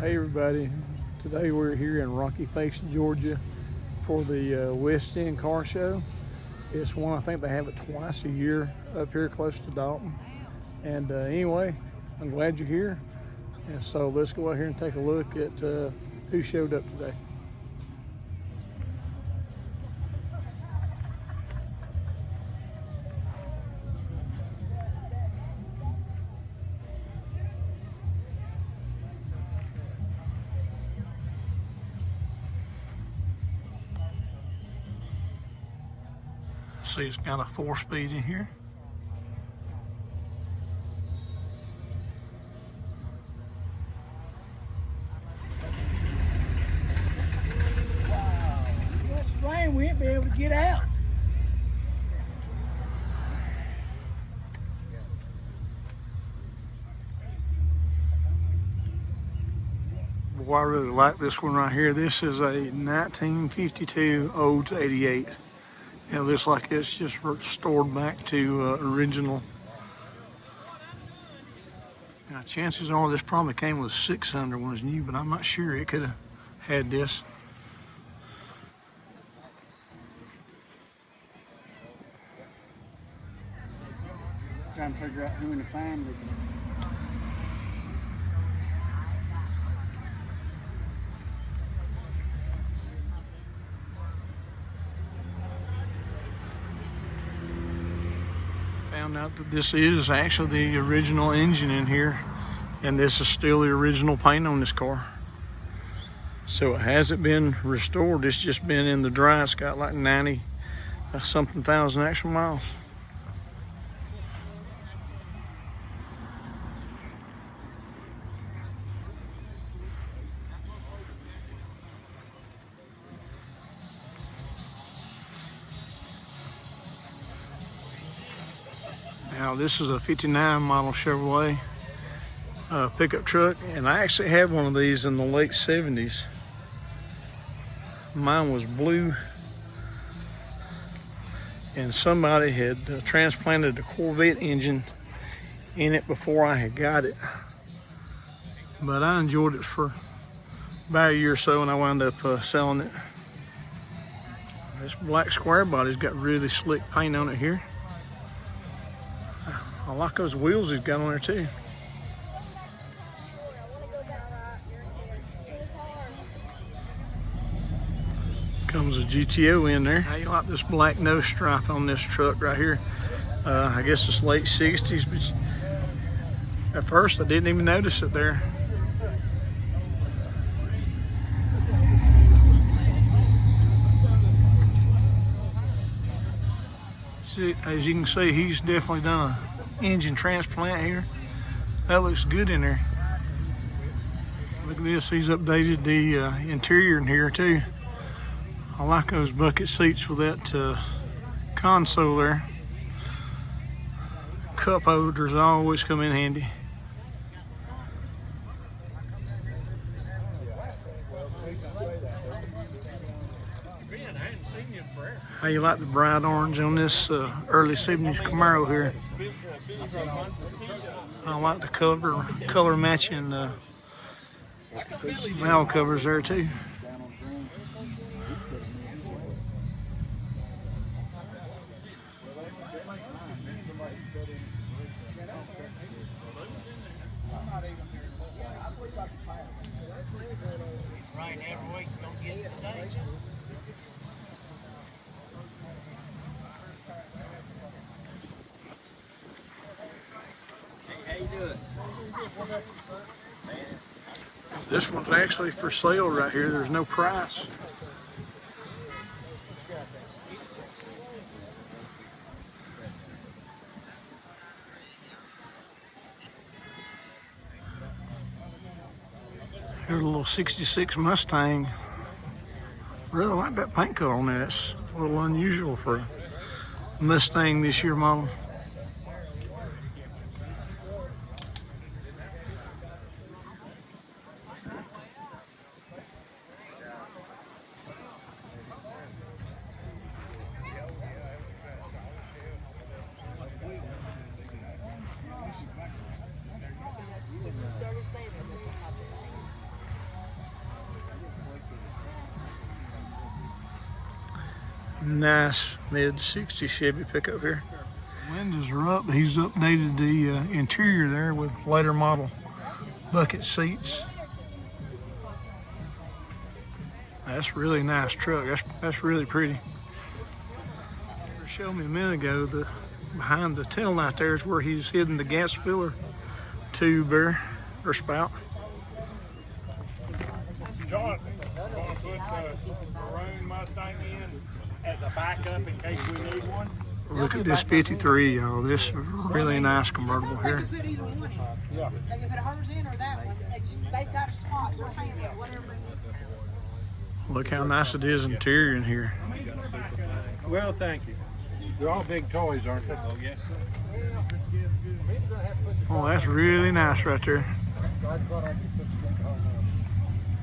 Hey everybody, today we're here in Rocky Face, Georgia for the West End Car Show. It's one, I think they have it twice a year up here close to Dalton. And anyway, I'm glad you're here. And so let's go out here and take a look at who showed up today. See, it's got a 4-speed in here. Wow, that strain, we ain't be able to get out. Boy, I really like this one right here. This is a 1952 Olds 88. It looks like it's just restored back to original. Now, chances are this probably came with 600 when it's new, but I'm not sure. It could have had this. Trying to figure out who in the family. Found out that this is actually the original engine in here, and this is still the original paint on this car. So it hasn't been restored, it's just been in the dry. It's got like 90 something thousand extra miles. Now this is a 59 model Chevrolet pickup truck, and I actually had one of these in the late 70s. Mine was blue, and somebody had transplanted a Corvette engine in it before I had got it. But I enjoyed it for about a year or so, and I wound up selling it. This black square body's got really slick paint on it here. I like those wheels he's got on there too. Comes a GTO in there. How you like this black nose stripe on this truck right here? I guess it's late 60s, but at first I didn't even notice it there. See, as you can see, he's definitely done a engine transplant here. That looks good in there. Look at this, he's updated the interior in here too. I like those bucket seats with that console there. Cup holders always come in handy. How you like the bright orange on this early 70s Camaro here? I like the color matching valve covers there too. This one's actually for sale right here. There's no price. Here's a little 66 Mustang. Really like that paint color on that. It's a little unusual for a Mustang this year model. Nice mid-60s Chevy pickup here. Windows are up. He's updated the interior there with later model bucket seats. That's a really nice truck. That's really pretty. You showed me a minute ago the behind the tail light there is where he's hidden the gas filler tube there, or spout. John, want to put the maroon Mustang in as a backup in case we need one? Look at this 53, y'all. This is a really nice convertible here. They can put either one in. Yeah. They can put hers in or that one. They've got a spot. They're paying for whatever. Look how nice it is interior in here. Well, thank you. They're all big toys, aren't they? Oh, yes, sir. Oh, that's really nice right there.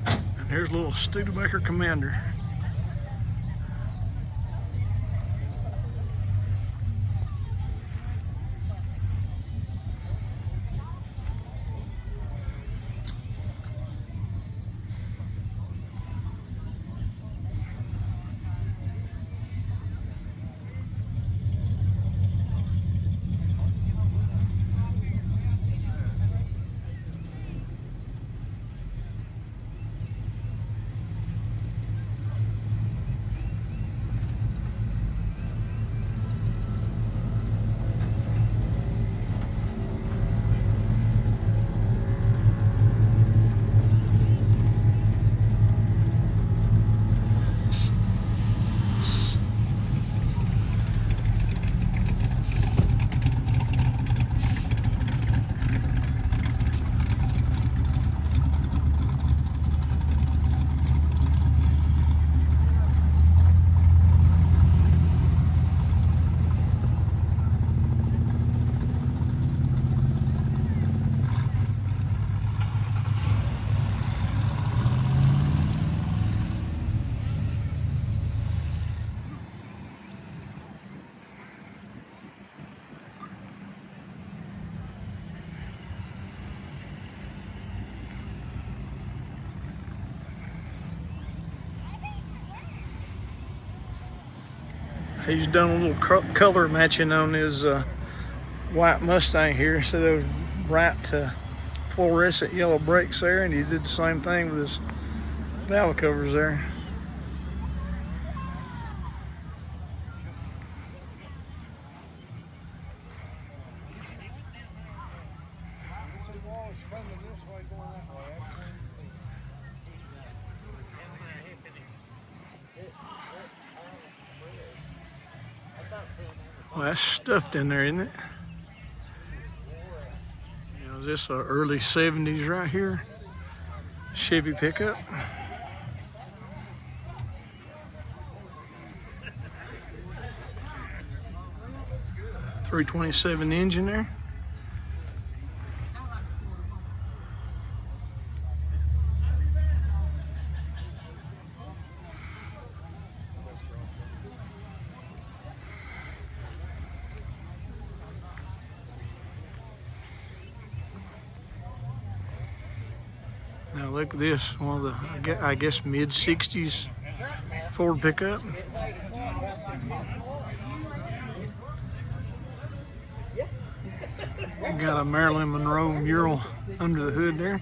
And here's a little Studebaker Commander. He's done a little color matching on his white Mustang here. So those bright fluorescent yellow brakes there, and he did the same thing with his valve covers there. Well, that's stuffed in there, isn't it? You know, is this a early 70s right here? Chevy pickup. .327 engine there. Now look at this, one of the, I guess, mid-60s Ford pickup. Got a Marilyn Monroe mural under the hood there.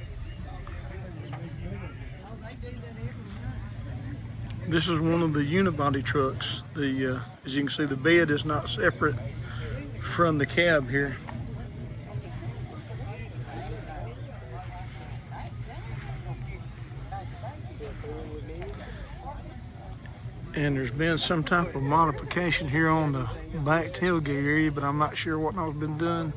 This is one of the unibody trucks. The as you can see, the bed is not separate from the cab here. And there's been some type of modification here on the back tailgate area, but I'm not sure what all's been done.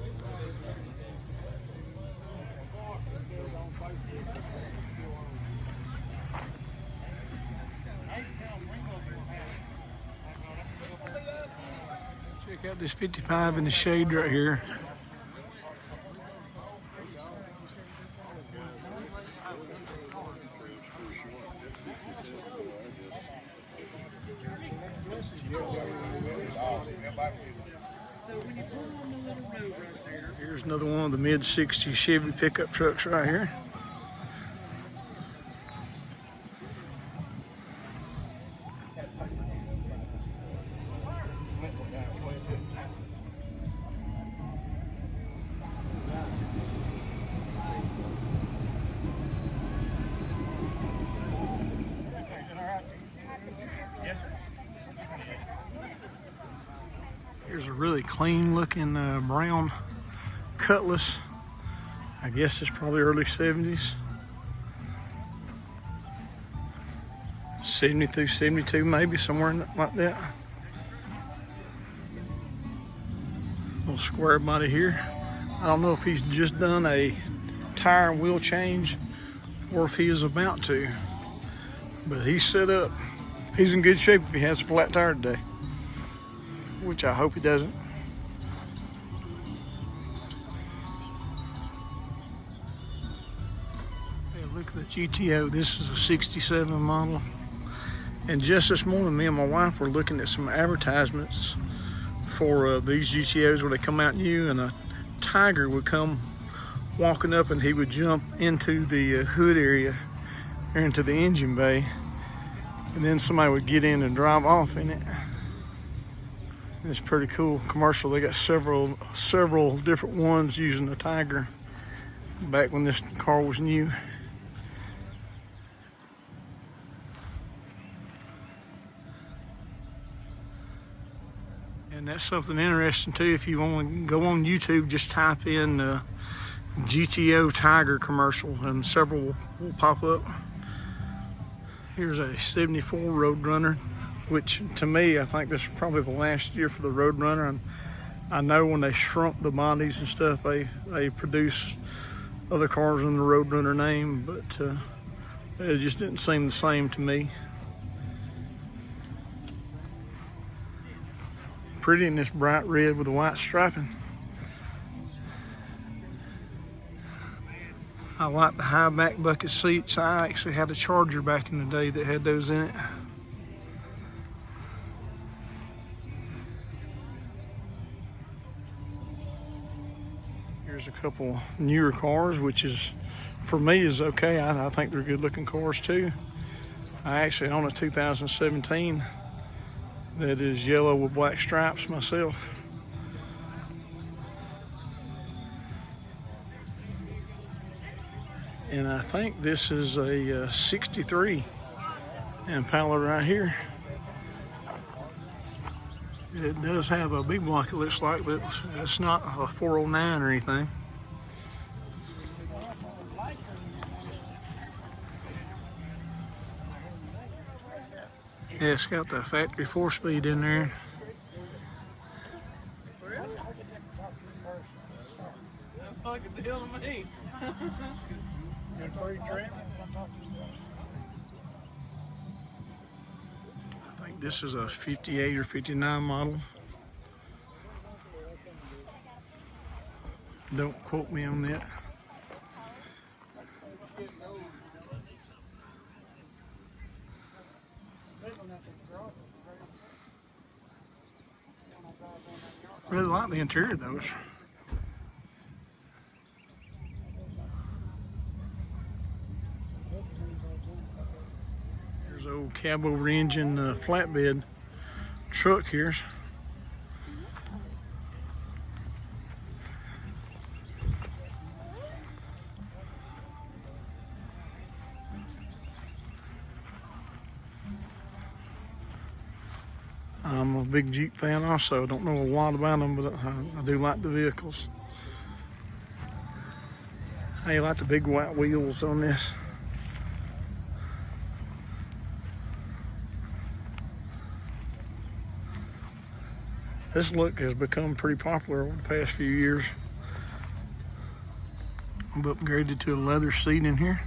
Check out this 55 in the shade right here. Here's another one of the mid-60s Chevy pickup trucks right here. a really clean looking brown Cutlass. I guess it's probably early 70s. 70 through 72 maybe, somewhere like that. Little square body here. I don't know if he's just done a tire and wheel change or if he is about to, but he's set up. He's in good shape if he has a flat tire today, which I hope he doesn't. Hey, look at the GTO. This is a 67 model. And just this morning, me and my wife were looking at some advertisements for these GTOs where they come out new and a tiger would come walking up and he would jump into the hood area or into the engine bay, and then somebody would get in and drive off in it. It's pretty cool commercial. They got several different ones using the tiger back when this car was new. And that's something interesting too. If you want to go on YouTube, just type in GTO Tiger commercial and several will pop up. Here's a 74 Roadrunner, which to me, I think this is probably the last year for the Roadrunner. And I know when they shrunk the bodies and stuff, they produce other cars in the Roadrunner name, but it just didn't seem the same to me. Pretty in this bright red with the white striping. I like the high back bucket seats. I actually had a Charger back in the day that had those in it. Here's a couple newer cars, which is, for me, is okay. I think they're good looking cars too. I actually own a 2017 that is yellow with black stripes myself. And I think this is a 63 Impala right here. It does have a big block, it looks like, but it's not a 409 or anything. Yeah, it's got the factory 4-speed in there. I think this is a 58 or 59 model. Don't quote me on that. Really like the interior of those. There's an old cab over engine flatbed truck here. I'm a big Jeep fan also. I don't know a lot about them, but I do like the vehicles. I like the big white wheels on this. This look has become pretty popular over the past few years. I've upgraded to a leather seat in here.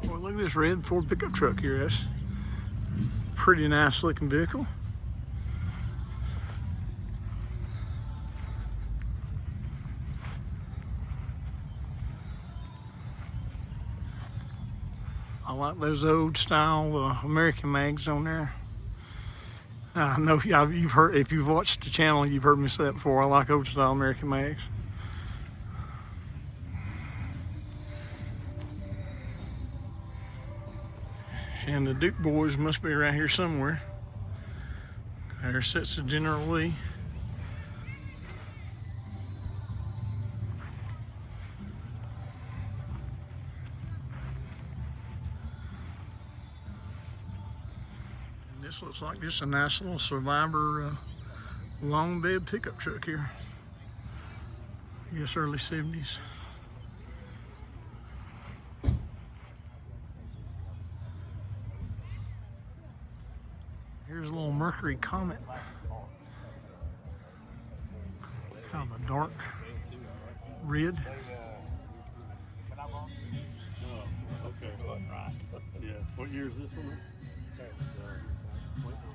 Boy, look at this red Ford pickup truck here. That's a pretty nice looking vehicle. I like those old style American mags on there. I know you've heard, if you've watched the channel, you've heard me say that before. I like old style American mags. And the Duke boys must be right here somewhere. There sits the General Lee. This looks like just a nice little Survivor long bed pickup truck here. I guess early 70s. Here's a little Mercury Comet. Kind of a dark red. Okay, right. Yeah. What year is this one?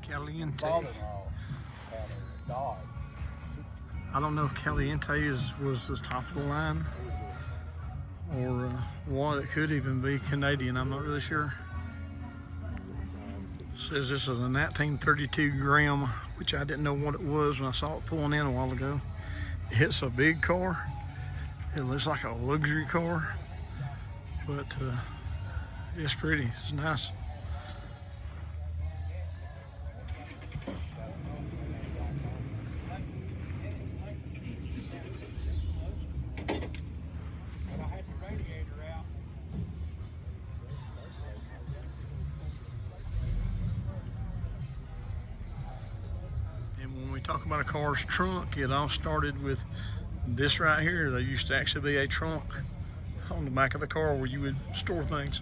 Caliente. I don't know if Caliente was the top of the line or what. It could even be Canadian. I'm not really sure. Says this is a 1932 Graham, which I didn't know what it was when I saw it pulling in a while ago. It's a big car. It looks like a luxury car, but it's pretty. It's nice. Talk about a car's trunk, it all started with this right here. There used to actually be a trunk on the back of the car where you would store things.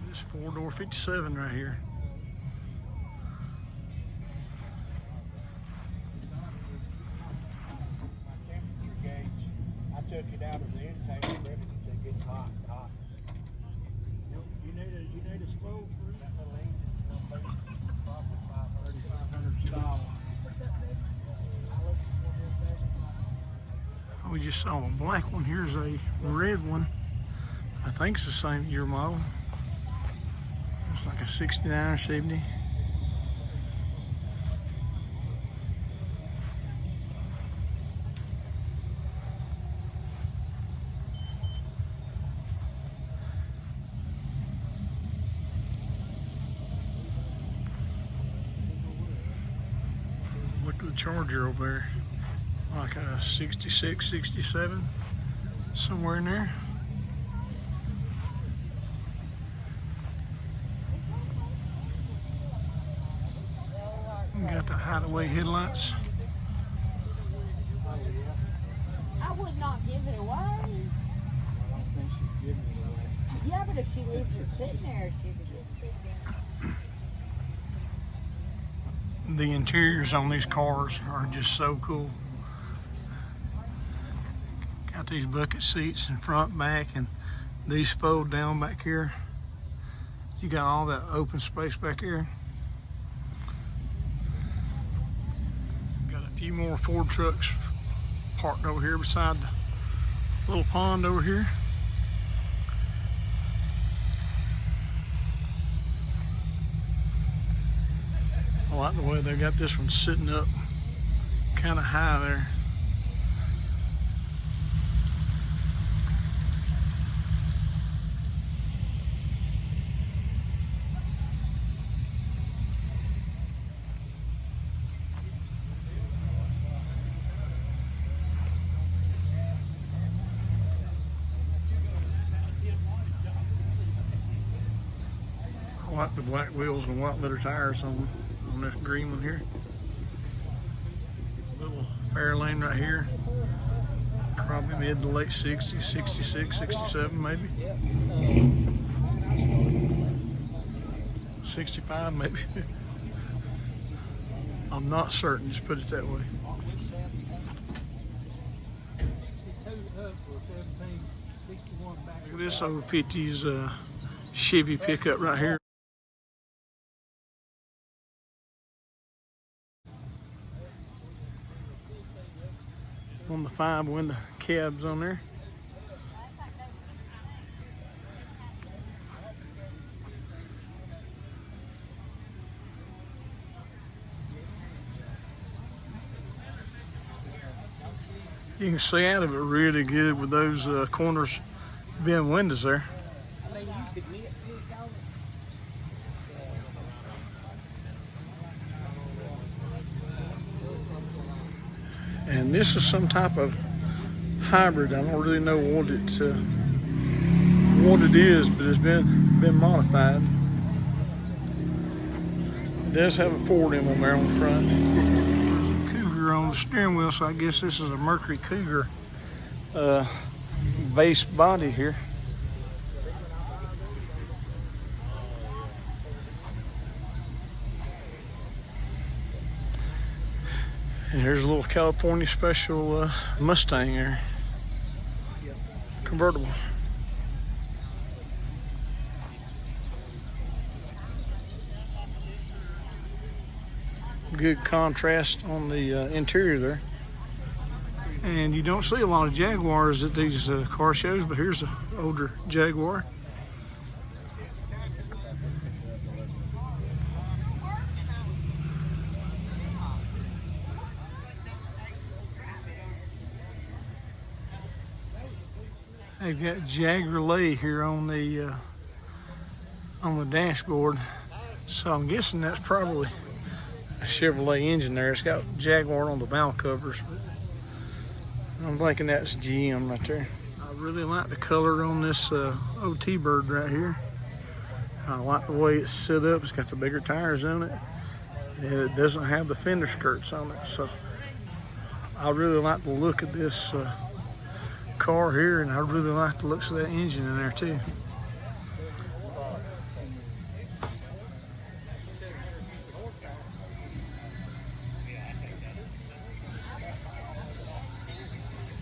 This 4-door 57 right here. Temperature gauge. I took it out of the intake. It gets hot. You need a spool for that little engine. Probably 500 style. We just saw a black one. Here's a red one. I think it's the same year model. It's like a 69 or 70. Look at the Charger over there. Like a 66, 67, somewhere in there. Got the hideaway headlights. I would not give it away. I don't think she's giving it away. Yeah, but if she leaves it sitting there, she could just sit there. The interiors on these cars are just so cool. Got these bucket seats in front, back, and these fold down back here. You got all that open space back here. Got a few more Ford trucks parked over here beside the little pond over here. I like the way they got this one sitting up kind of high there. I like the black wheels and white letter tires on this green one here. Little fair lane right here. Probably mid to late 60s, 66, 67 maybe. 65 maybe. I'm not certain, just put it that way. Look at this old 50s Chevy pickup right here. On the 5-window cabs on there. You can see out of it really good with those corners being windows there. And this is some type of hybrid. I don't really know what it is, but it's been modified. It does have a Ford emblem there on the front. There's a Cougar on the steering wheel, so I guess this is a Mercury Cougar base body here. And here's a little California special Mustang there. Convertible. Good contrast on the interior there. And you don't see a lot of Jaguars at these car shows, but here's an older Jaguar. They've got Jaguar here on the dashboard, so I'm guessing that's probably a Chevrolet engine there. It's got Jaguar on the bow covers, but I'm thinking that's GM right there. I really like the color on this OT bird right here. I like the way it's set up. It's got the bigger tires on it, and it doesn't have the fender skirts on it, so I really like the look of this car here, and I really like the looks of that engine in there too.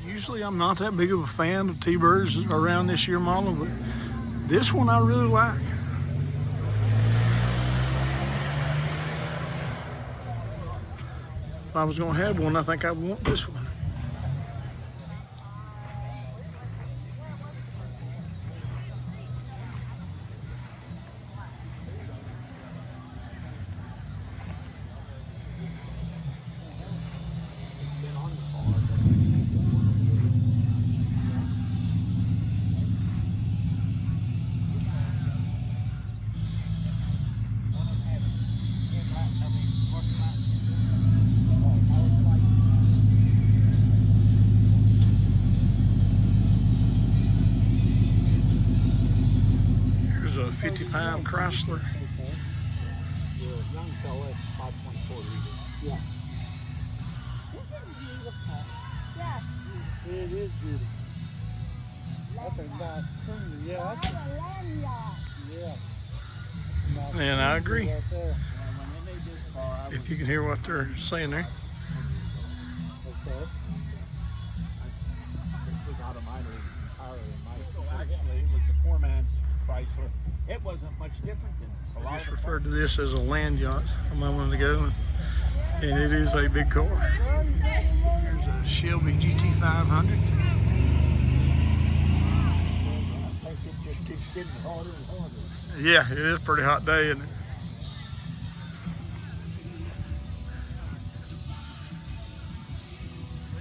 Usually I'm not that big of a fan of T-Birds around this year model, but this one I really like. If I was going to have one, I think I want this one. Here's a 55 Chrysler. Young fella, it's 5.4 liter. Yeah. This is beautiful. Jeff, It is beautiful. That's a nice trim. Yeah, what that's a land yacht. yeah. And I agree. Right there. When they made this car, I was If you can hear what they're saying there. okay. This was out of mine entirely. Actually, it was the poor man's Chrysler. It wasn't much different than this. A I lot just of the referred to this as a land yacht a moment ago, and it is a big car. Here's a Shelby GT500. I think it just keeps getting harder and harder. Yeah, it is a pretty hot day, isn't it?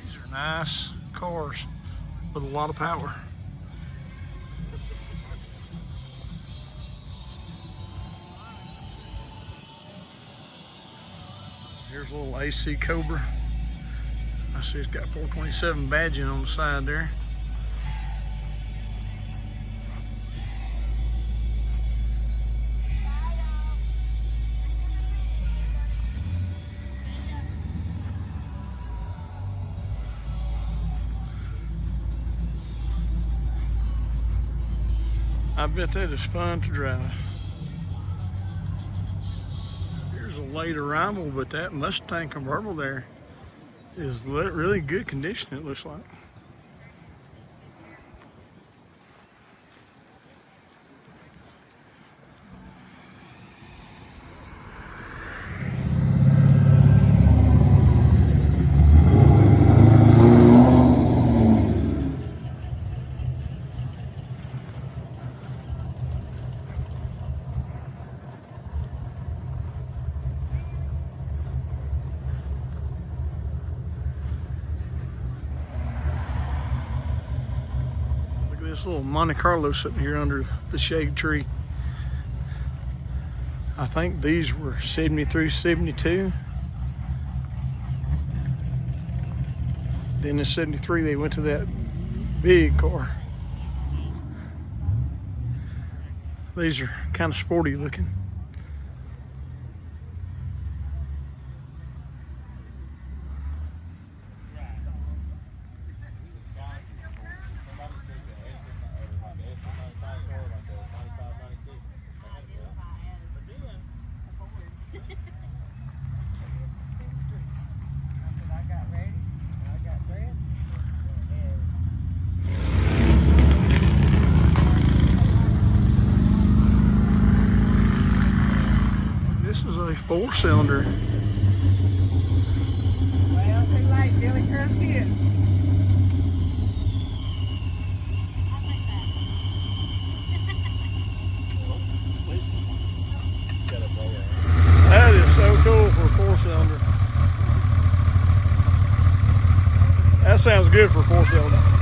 These are nice cars with a lot of power. Here's a little AC Cobra. I see it's got 427 badging on the side there. I bet that is fun to drive. Here's a late arrival, but that Mustang convertible there is really good condition, it looks like. This little Monte Carlo sitting here under the shade tree. I think these were 73, 72. Then in 73 they went to that big car. These are kind of sporty looking. 4-cylinder. Well, too late, Billy Curve kid. That is so cool for a 4-cylinder. That sounds good for a 4-cylinder.